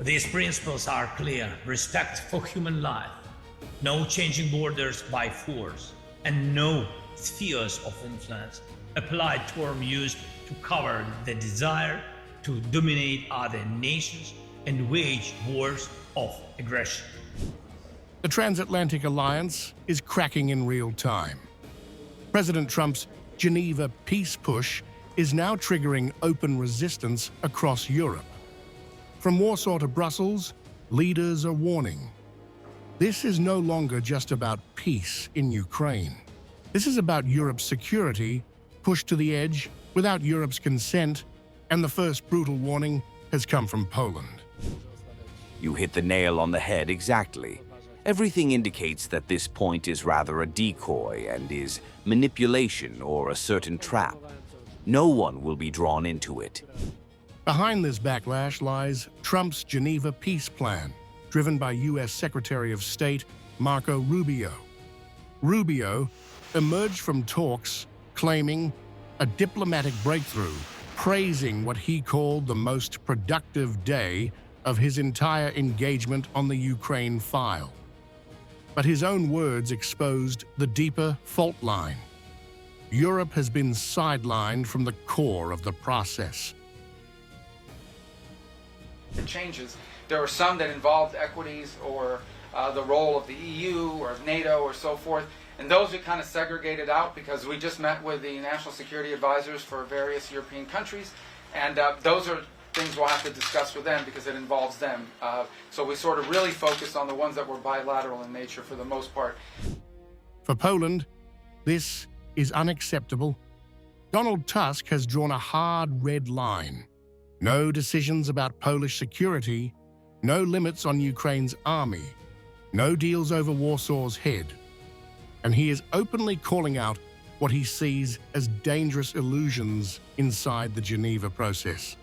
These principles are clear: respect for human life, no changing borders by force, and no spheres of influence, a polite term used to cover the desire to dominate other nations and wage wars of aggression. The transatlantic alliance is cracking in real time. President Trump's Geneva peace push is now triggering open resistance across Europe. From Warsaw to Brussels, leaders are warning. This is no longer just about peace in Ukraine. This is about Europe's security pushed to the edge without Europe's consent, and the first brutal warning has come from Poland. You hit the nail on the head exactly. Everything indicates that this point is rather a decoy and is manipulation or a certain trap. No one will be drawn into it. Behind this backlash lies Trump's Geneva peace plan, driven by U.S. Secretary of State Marco Rubio. Rubio emerged from talks claiming a diplomatic breakthrough, praising what he called the most productive day of his entire engagement on the Ukraine file. But his own words exposed the deeper fault line. Europe has been sidelined from the core of the process. The changes, there were some that involved equities or the role of the EU or NATO or so forth, and those we kind of segregated out because we just met with the national security advisors for various European countries, and those are things we'll have to discuss with them because it involves them. So we sort of really focused on the ones that were bilateral in nature for the most part. For Poland, this is unacceptable. Donald Tusk has drawn a hard red line. No decisions about Polish security, no limits on Ukraine's army, no deals over Warsaw's head. And he is openly calling out what he sees as dangerous illusions inside the Geneva process.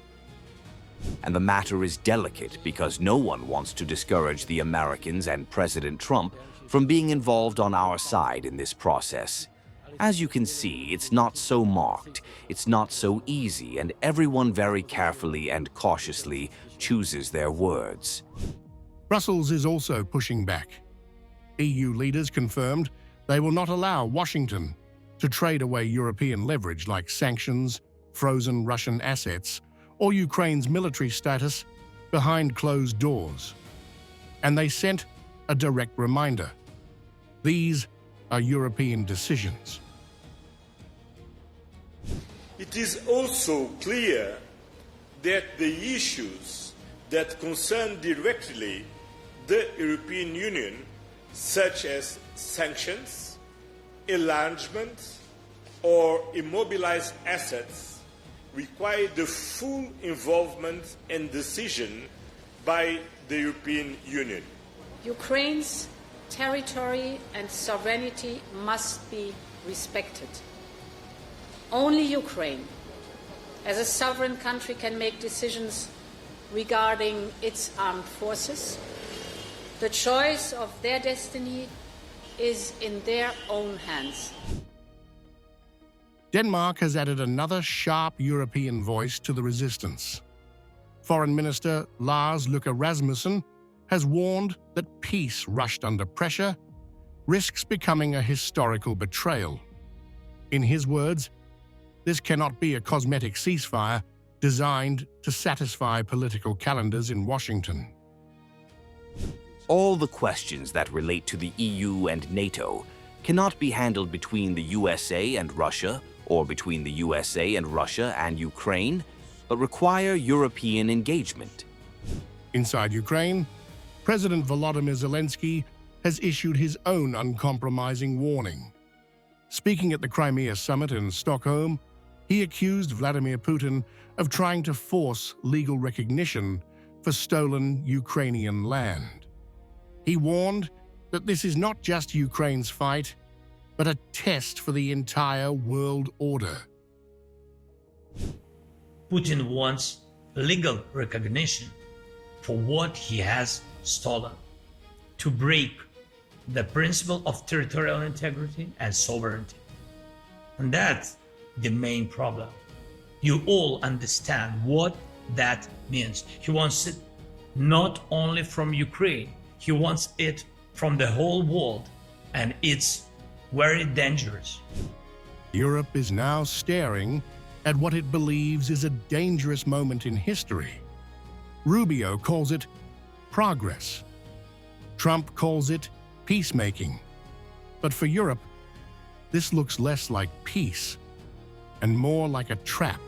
And the matter is delicate because no one wants to discourage the Americans and President Trump from being involved on our side in this process. As you can see, it's not so marked, it's not so easy, and everyone very carefully and cautiously chooses their words. Brussels is also pushing back. EU leaders confirmed they will not allow Washington to trade away European leverage like sanctions, frozen Russian assets, or Ukraine's military status behind closed doors. And they sent a direct reminder. These are European decisions. It is also clear that the issues that concern directly the European Union, such as sanctions, enlargement, or immobilized assets, require the full involvement and decision by the European Union. Ukraine's territory and sovereignty must be respected. Only Ukraine, as a sovereign country, can make decisions regarding its armed forces. The choice of their destiny is in their own hands. Denmark has added another sharp European voice to the resistance. Foreign Minister Lars Løkke Rasmussen has warned that peace rushed under pressure risks becoming a historical betrayal. In his words, this cannot be a cosmetic ceasefire designed to satisfy political calendars in Washington. All the questions that relate to the EU and NATO cannot be handled between the USA and Russia or between the USA and Russia and Ukraine, but require European engagement. Inside Ukraine, President Volodymyr Zelensky has issued his own uncompromising warning. Speaking at the Crimea summit in Stockholm, he accused Vladimir Putin of trying to force legal recognition for stolen Ukrainian land. He warned that this is not just Ukraine's fight, but a test for the entire world order. Putin wants legal recognition for what he has stolen, to break the principle of territorial integrity and sovereignty. And that's the main problem. You all understand what that means. He wants not only from Ukraine. He wants it from the whole world, and it's very dangerous. Europe is now staring at what it believes is a dangerous moment in history. Rubio calls it progress. Trump calls it peacemaking. But for Europe, this looks less like peace and more like a trap.